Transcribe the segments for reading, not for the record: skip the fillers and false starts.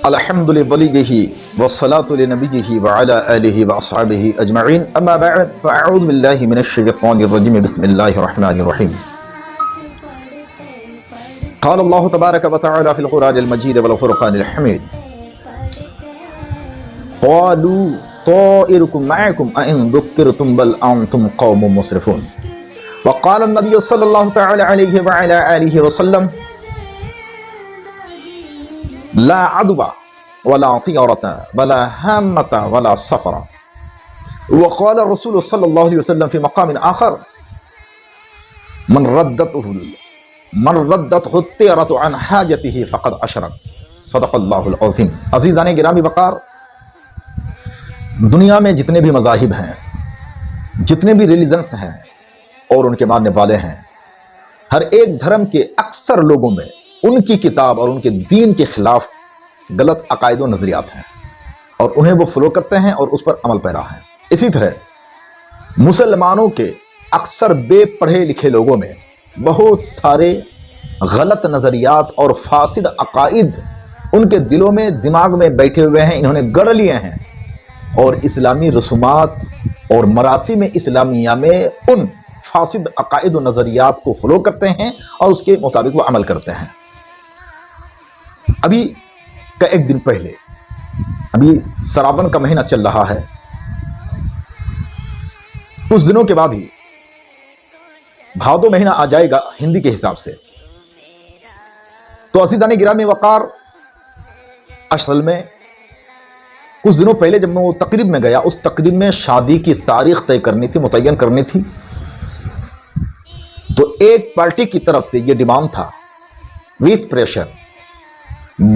الحمد لله والصلاة لنبيه وعلى آله وأصحابه أجمعين أما بعد فأعوذ بالله من الشيطان الرجيم بسم الله الرحمن الرحيم قال الله تبارك وتعالى في القرآن المجيد والفرقان الحميد قالوا طائركم معكم أئن ذكرتم بل أنتم قوم مسرفون وقال النبي صلى الله تعالى عليه وعلى آله وسلم لا عدوى ولا طيرة ولا هامة ولا سفر وقال الرسول صلى الله عليه وسلم في مقام آخر من ردته الطيرة عن حاجته فقد أشرك صدق اللہ العظیم۔ عزیزان گرامی وقار، دنیا میں جتنے بھی مذاہب ہیں، جتنے بھی ریلیجنس ہیں اور ان کے ماننے والے ہیں، ہر ایک دھرم کے اکثر لوگوں میں ان کی کتاب اور ان کے دین کے خلاف غلط عقائد و نظریات ہیں اور انہیں وہ فالو کرتے ہیں اور اس پر عمل پیرا ہیں۔ اسی طرح مسلمانوں کے اکثر بے پڑھے لکھے لوگوں میں بہت سارے غلط نظریات اور فاسد عقائد ان کے دلوں میں دماغ میں بیٹھے ہوئے ہیں، انہوں نے گڑھ لیے ہیں اور اسلامی رسومات اور مراسم اسلامیہ میں ان فاسد عقائد و نظریات کو فالو کرتے ہیں اور اس کے مطابق وہ عمل کرتے ہیں۔ ابھی کا ایک دن پہلے، ابھی سراون کا مہینہ چل رہا ہے، کچھ دنوں کے بعد ہی بھادو مہینہ آ جائے گا ہندی کے حساب سے۔ تو عزیزان گرامی وقار، اصل میں کچھ دنوں پہلے جب میں وہ تقریب میں گیا، اس تقریب میں شادی کی تاریخ طے کرنی تھی، متعین کرنی تھی، تو ایک پارٹی کی طرف سے یہ ڈیمانڈ تھا وتھ پریشر،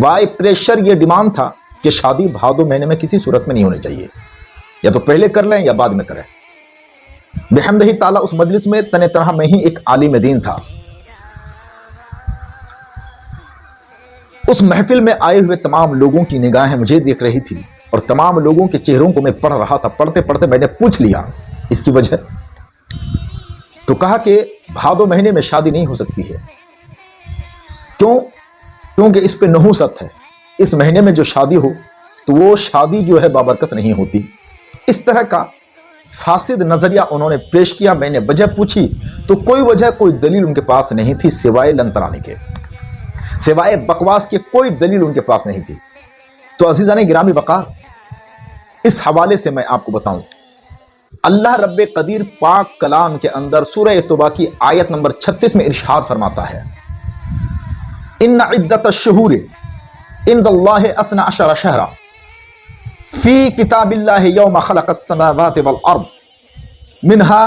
بائی پریشر یہ ڈیمانڈ تھا کہ شادی بھادو مہینے میں کسی صورت میں نہیں ہونی چاہیے، یا تو پہلے کر لیں یا بعد میں کریں۔ بحمدہ تعالیٰ اس مجلس میں تن تنہا میں ہی ایک عالم دین تھا۔ اس محفل میں آئے ہوئے تمام لوگوں کی نگاہیں مجھے دیکھ رہی تھی اور تمام لوگوں کے چہروں کو میں پڑھ رہا تھا۔ پڑھتے پڑھتے میں نے پوچھ لیا اس کی وجہ، تو کہا کہ بھادو مہینے میں شادی نہیں ہو سکتی ہے۔ کیوں؟ کیونکہ اس پہ نحوست ہے، اس مہینے میں جو شادی ہو تو وہ شادی جو ہے بابرکت نہیں ہوتی۔ اس طرح کا فاسد نظریہ انہوں نے پیش کیا۔ میں نے وجہ پوچھی تو کوئی وجہ، کوئی دلیل ان کے پاس نہیں تھی سوائے لنترانے کے، سوائے بکواس کے کوئی دلیل ان کے پاس نہیں تھی۔ تو عزیزان گرامی وقار، اس حوالے سے میں آپ کو بتاؤں، اللہ رب قدیر پاک کلام کے اندر سورہ توبہ کی آیت نمبر 36 میں ارشاد فرماتا ہے، ان عدت الشہور عند اللہ 12 شہرا فی کتاب اللہ یوم خلق السماوات والارض منها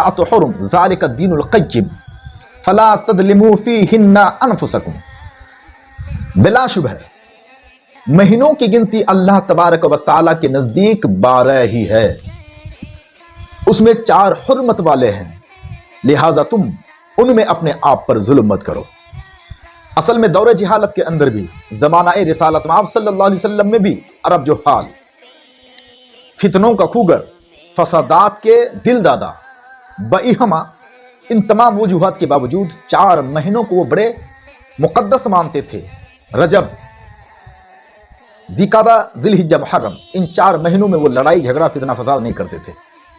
4 حرم ذالک الدین القیم فلا تظلموا فیہن انفسکم۔ بلا شبہ مہینوں کی گنتی اللہ تبارک و تعالیٰ کے نزدیک 12 ہی ہے، اس میں 4 حرمت والے ہیں، لہٰذا تم ان میں اپنے آپ پر ظلم مت کرو۔ اصل میں دور جہالت کے اندر بھی، زمانہ رسالت آپ صلی اللہ علیہ وسلم میں بھی، عرب جو حال، فتنوں کا خوگر، فسادات کے دل دادا، بئیہما، ان تمام وجوہات کے باوجود 4 مہینوں کو وہ بڑے مقدس مانتے تھے۔ رجب، ذوالقعدہ، ذی الحجہ، محرم، ان 4 مہینوں میں وہ لڑائی جھگڑا فتنہ فساد نہیں کرتے تھے،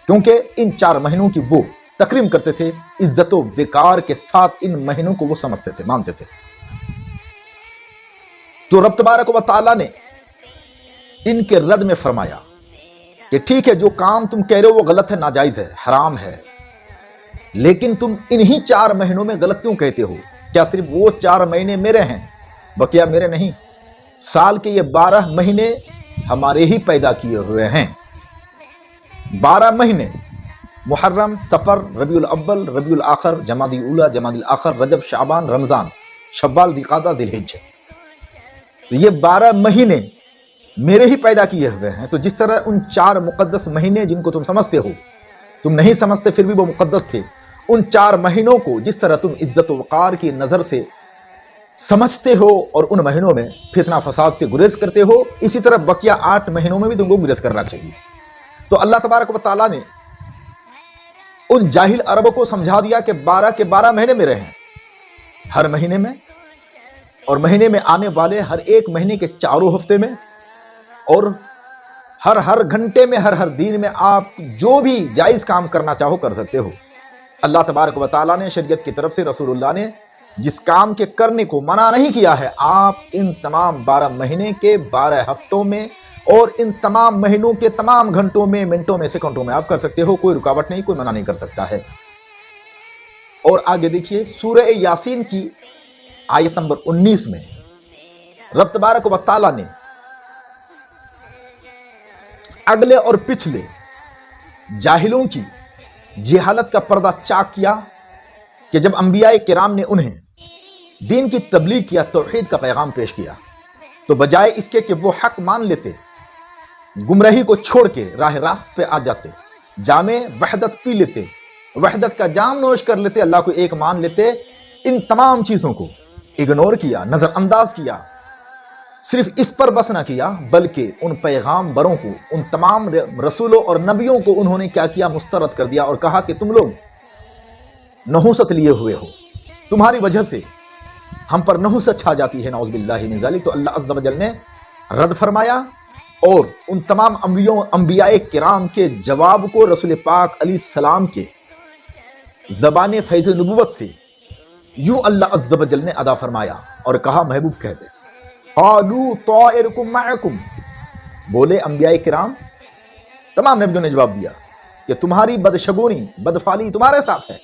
کیونکہ ان 4 مہینوں کی وہ تکریم کرتے تھے، عزت و وقار کے ساتھ ان مہینوں کو وہ سمجھتے تھے، مانتے تھے۔ تو رب تبارک و تعالیٰ نے ان کے رد میں فرمایا کہ ٹھیک ہے، جو کام تم کہہ رہے ہو وہ غلط ہے، ناجائز ہے، حرام ہے، لیکن تم انہی 4 مہینوں میں غلط کیوں کہتے ہو؟ کیا صرف وہ 4 مہینے میرے ہیں، بقیہ میرے نہیں؟ سال کے یہ 12 مہینے ہمارے ہی پیدا کیے ہوئے ہیں۔ 12 مہینے، محرم، سفر، ربیع الاول، ربیع الاخر، جمادی الاولی، جمادی الاخر، رجب، شعبان، رمضان، شوال، ذوالقعدہ، ذی الحجہ، تو یہ 12 مہینے میرے ہی پیدا کیے ہوئے ہیں۔ تو جس طرح ان 4 مقدس مہینے جن کو تم سمجھتے ہو، تم نہیں سمجھتے پھر بھی وہ مقدس تھے، ان 4 مہینوں کو جس طرح تم عزت و وقار کی نظر سے سمجھتے ہو اور ان مہینوں میں فتنہ فساد سے گریز کرتے ہو، اسی طرح بقیہ 8 مہینوں میں بھی تم کو گریز کرنا چاہیے۔ تو اللہ تبارک و تعالیٰ نے ان جاہل عربوں کو سمجھا دیا کہ 12 کے 12 مہینے میرے ہیں، ہر مہینے میں اور مہینے میں آنے والے ہر ایک مہینے کے چاروں ہفتے میں اور ہر گھنٹے میں ہر دن میں آپ جو بھی جائز کام کرنا چاہو کر سکتے ہو۔ اللہ تبارک و تعالیٰ نے شریعت کی طرف سے رسول اللہ نے جس کام کے کرنے کو منع نہیں کیا ہے، آپ ان تمام 12 مہینے کے 12 ہفتوں میں اور ان تمام مہینوں کے تمام گھنٹوں میں، منٹوں میں، سیکنڈوں میں آپ کر سکتے ہو، کوئی رکاوٹ نہیں، کوئی منع نہیں کر سکتا ہے۔ اور آگے دیکھیے سورہ یاسین کی آیت نمبر 19 میں رب تبارک و تعالیٰ نے اگلے اور پچھلے جاہلوں کی جہالت کا پردہ چاک کیا کہ جب انبیاء کرام نے انہیں دین کی تبلیغ کیا، توحید کا پیغام پیش کیا، تو بجائے اس کے کہ وہ حق مان لیتے، گمراہی کو چھوڑ کے راہ راست پہ آ جاتے، جام وحدت پی لیتے، وحدت کا جام نوش کر لیتے، اللہ کو ایک مان لیتے، ان تمام چیزوں کو اگنور کیا، نظر انداز کیا، صرف اس پر بس نہ کیا بلکہ ان پیغامبروں کو، ان تمام رسولوں اور نبیوں کو انہوں نے کیا کیا؟ مسترد کر دیا اور کہا کہ تم لوگ نحوست لیے ہوئے ہو، تمہاری وجہ سے ہم پر نحوست چھا جاتی ہے، نعوذ باللہ من ذالک۔ تو اللہ عز و جل نے رد فرمایا اور ان تمام انبیاء کرام کے جواب کو رسول پاک علیہ السلام کے زبان فیض نبوت سے یوں اللہ عز و جل نے ادا فرمایا اور کہا، محبوب کہہ دے، قالوا طائرکم معکم، بولے انبیاء کرام، تمام نبیوں نے جواب دیا کہ تمہاری بدشگونی، بدفعلی تمہارے ساتھ ہے،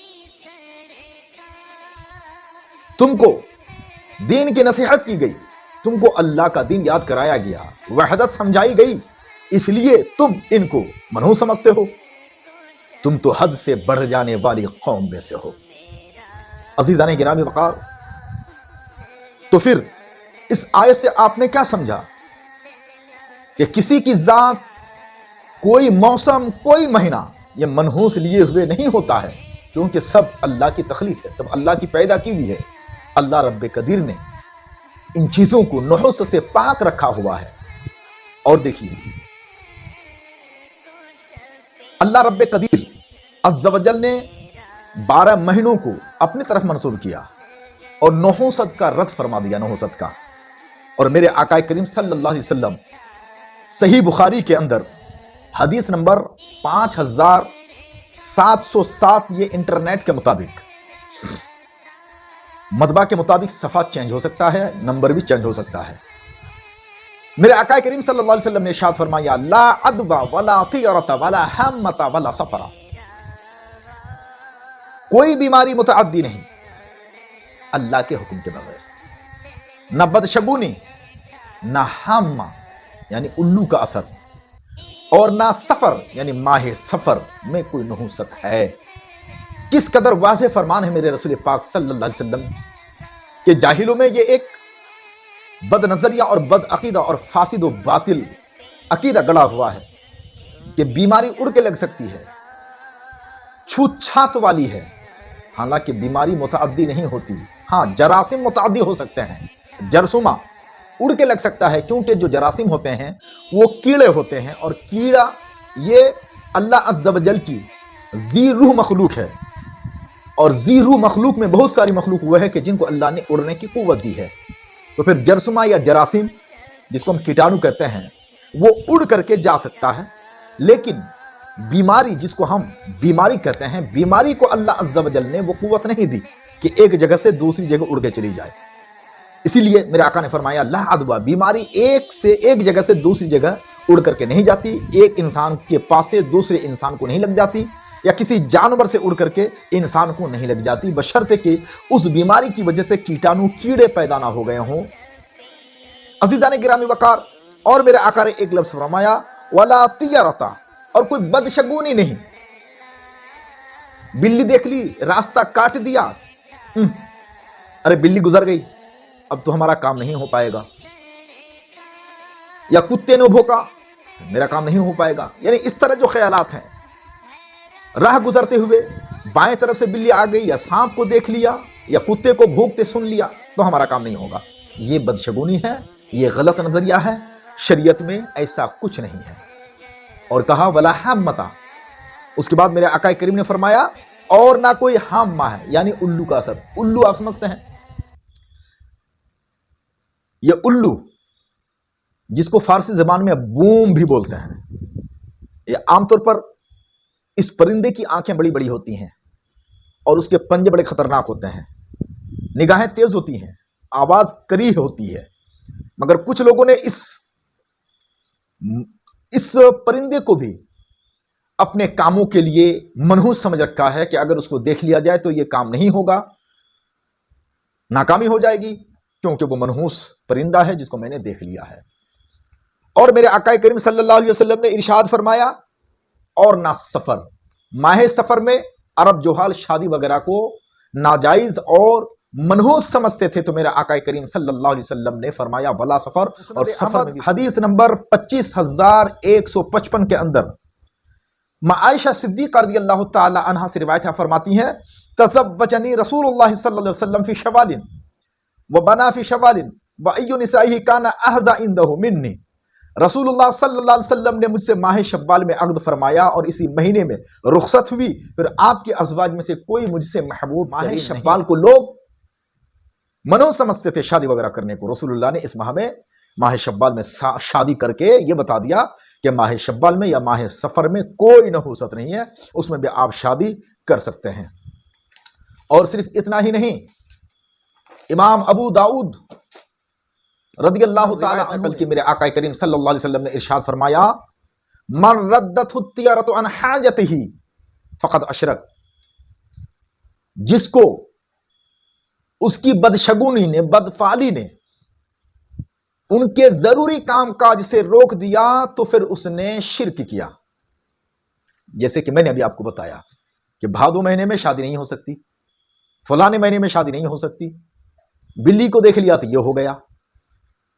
تم کو دین کی نصیحت کی گئی، تم کو اللہ کا دین یاد کرایا گیا، وحدت سمجھائی گئی، اس لیے تم ان کو منحوس سمجھتے ہو، تم تو حد سے بڑھ جانے والی قوم میں سے ہو۔ عزیزان گرامی وقار، تو پھر اس آیت سے آپ نے کیا سمجھا کہ کسی کی ذات، کوئی موسم، کوئی مہینہ یہ منحوس لیے ہوئے نہیں ہوتا ہے، کیونکہ سب اللہ کی تخلیق ہے، سب اللہ کی پیدا کی ہوئی ہے۔ اللہ رب قدیر نے ان چیزوں کو نحوست سے پاک رکھا ہوا ہے۔ اور دیکھیے اللہ رب قدیر عز و جل نے 12 مہینوں کو اپنی طرف منسوب کیا اور نحوست کا رد فرما دیا، نحوست کا۔ اور میرے آقا کریم صلی اللہ علیہ وسلم صحیح بخاری کے اندر حدیث نمبر 5707، یہ انٹرنیٹ کے مطابق، مطبع کے مطابق صفحہ چینج ہو سکتا ہے، نمبر بھی چینج ہو سکتا ہے، میرے آقا کریم صلی اللہ علیہ وسلم نے ارشاد فرمایا، لا عدوى ولا طیرۃ ولا حمۃ ولا سفر، کوئی بیماری متعدی نہیں اللہ کے حکم کے بغیر، نہ بدشگونی، نہ حامہ یعنی الو کا اثر، اور نہ سفر یعنی ماہ سفر میں کوئی نحوست ہے۔ کس قدر واضح فرمان ہے میرے رسول پاک صلی اللہ علیہ وسلم کہ جاہلوں میں یہ ایک بد نظریہ اور بد عقیدہ اور فاسد و باطل عقیدہ گڑا ہوا ہے کہ بیماری اڑ کے لگ سکتی ہے، چھوت چھات والی ہے، حالانکہ بیماری متعدی نہیں ہوتی، ہاں جراثیم متعدی ہو سکتے ہیں، جرثومہ اڑ کے لگ سکتا ہے، کیونکہ جو جراثیم ہوتے ہیں وہ کیڑے ہوتے ہیں، اور کیڑا یہ اللہ عز و جل کی ذی روح مخلوق ہے، اور ذی روح مخلوق میں بہت ساری مخلوق وہ ہے کہ جن کو اللہ نے اڑنے کی قوت دی ہے۔ تو پھر جرثومہ یا جراثیم جس کو ہم کیٹانو کہتے ہیں وہ اڑ کر کے جا سکتا ہے، لیکن بیماری جس کو ہم بیماری کہتے ہیں، بیماری کو اللہ عز و جل نے وہ قوت نہیں دی کہ ایک جگہ سے دوسری جگہ اڑ کے چلی جائے۔ اسی لیے میرے آقا نے فرمایا، لا عدوى، بیماری ایک جگہ سے دوسری جگہ اڑ کر کے نہیں جاتی، ایک انسان کے پاس سے دوسرے انسان کو نہیں لگ جاتی، یا کسی جانور سے اڑ کر کے انسان کو نہیں لگ جاتی، بشرطے کہ اس بیماری کی وجہ سے کیٹانو، کیڑے پیدا نہ ہو گئے ہوں۔ عزیزان گرامی وقار، اور میرے آقا نے ایک لفظ فرمایا، ولا طیرۃ، اور کوئی بدشگونی نہیں، بلی دیکھ لی، راستہ کاٹ دیا، ارے بلی گزر گئی، اب تو ہمارا کام نہیں ہو پائے گا، یا کتے نے بھوکا، میرا کام نہیں ہو پائے گا، یعنی اس طرح جو خیالات ہیں، راہ گزرتے ہوئے بائیں طرف سے بلی آ گئی، یا سانپ کو دیکھ لیا، یا کتے کو بھونکتے سن لیا، تو ہمارا کام نہیں ہوگا، یہ بدشگونی ہے، یہ غلط نظریہ ہے، شریعت میں ایسا کچھ نہیں ہے۔ اور کہا ولا حامۃ، اس کے بعد میرے آقا کریم نے فرمایا اور نہ کوئی حامہ ہے، یعنی الو کا اثر۔ الو آپ سمجھتے ہیں یہ الو جس کو فارسی زبان میں بوم بھی بولتے ہیں، یہ عام طور پر اس پرندے کی آنکھیں بڑی بڑی ہوتی ہیں اور اس کے پنجے بڑے خطرناک ہوتے ہیں، نگاہیں تیز ہوتی ہیں، آواز کری ہوتی ہے، مگر کچھ لوگوں نے اس پرندے کو بھی اپنے کاموں کے لیے منحوس سمجھ رکھا ہے کہ اگر اس کو دیکھ لیا جائے تو یہ کام نہیں ہوگا، ناکامی ہو جائے گی، کیونکہ وہ منحوس پرندہ ہے جس کو میں نے دیکھ لیا ہے۔ اور میرے آقا کریم صلی اللہ علیہ وسلم نے ارشاد فرمایا، اور نہ سفر، ماہ سفر میں عرب جوہال شادی وغیرہ کو ناجائز اور منحوس سمجھتے تھے، تو میرے آقا کریم صلی اللہ علیہ وسلم نے فرمایا ولا سفر، اور سفر حدیث نمبر 25155 کے اندر عائشہ صدیقہ رضی اللہ تعالی عنہا سے روایت فرماتی ہیں، تزوجنی رسول اللہ صلی اللہ علیہ وسلم فی شوال وبنا فی شوال وای نسائہ کان احظى عنده منی، رسول اللہ صلی اللہ علیہ وسلم نے مجھ سے ماہ شوال میں عقد فرمایا اور اسی مہینے میں رخصت ہوئی، پھر آپ کے ازواج میں سے کوئی مجھ سے محبوب ماہ شوال کو لوگ منو سمجھتے تھے شادی وغیرہ کرنے کو، رسول اللہ نے اس ماہ میں ماہ شوال میں شادی کر کے یہ بتا دیا کہ ماہ شوال میں یا ماہ سفر میں کوئی نحوست نہیں ہے، اس میں بھی آپ شادی کر سکتے ہیں۔ اور صرف اتنا ہی نہیں، امام ابو داؤد رضی اللہ تعالی عنہ کہ میرے آقا کریم صلی اللہ علیہ وسلم نے ارشاد فرمایا، من ردت الطیرۃ عن حاجتہ فقد اشرک، جس کو اس کی بدشگونی نے، بدفعلی نے ان کے ضروری کام کاج سے روک دیا تو پھر اس نے شرک کیا۔ جیسے کہ میں نے ابھی آپ کو بتایا کہ بھادو مہینے میں شادی نہیں ہو سکتی، فلانے مہینے میں شادی نہیں ہو سکتی، بلی کو دیکھ لیا تو یہ ہو گیا،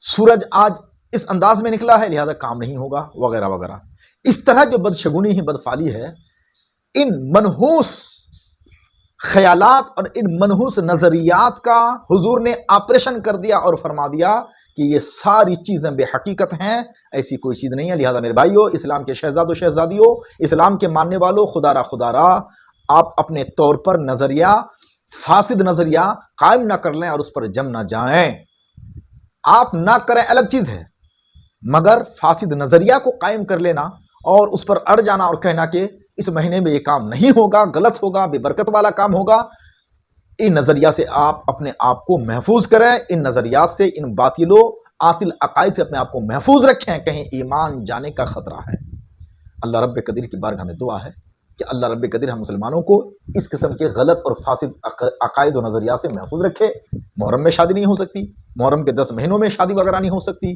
سورج آج اس انداز میں نکلا ہے لہذا کام نہیں ہوگا، وغیرہ وغیرہ۔ اس طرح جو بدشگونی ہے، بدفعلی ہے، ان منحوس خیالات اور ان منحوس نظریات کا حضور نے آپریشن کر دیا اور فرما دیا کہ یہ ساری چیزیں بے حقیقت ہیں، ایسی کوئی چیز نہیں ہے۔ لہذا میرے بھائیو، اسلام کے شہزاد و شہزادیوں، اسلام کے ماننے والوں، خدا را آپ اپنے طور پر نظریہ، فاسد نظریہ قائم نہ کر لیں اور اس پر جم نہ جائیں۔ آپ نہ کریں الگ چیز ہے، مگر فاسد نظریہ کو قائم کر لینا اور اس پر اڑ جانا اور کہنا کہ اس مہینے میں یہ کام نہیں ہوگا، غلط ہوگا، بے برکت والا کام ہوگا، ان نظریات سے آپ اپنے آپ کو محفوظ کریں، ان نظریات سے، ان باطل و عاطل عقائد سے اپنے آپ کو محفوظ رکھیں، کہیں ایمان جانے کا خطرہ ہے۔ اللہ رب قدیر کی بارگاہ میں دعا ہے کہ اللہ رب قدیر ہم مسلمانوں کو اس قسم کے غلط اور فاسد عقائد و نظریات سے محفوظ رکھے۔ محرم میں شادی نہیں ہو سکتی، محرم کے 10 مہینوں میں شادی وغیرہ نہیں ہو سکتی،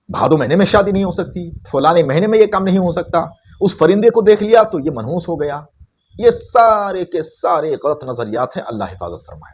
بھادو مہینے میں شادی نہیں ہو سکتی، فلانے مہینے میں یہ کام نہیں ہو سکتا، اس پرندے کو دیکھ لیا تو یہ منحوس ہو گیا۔ یہ سارے کے سارے غلط نظریات ہیں، اللہ حفاظت فرمائے۔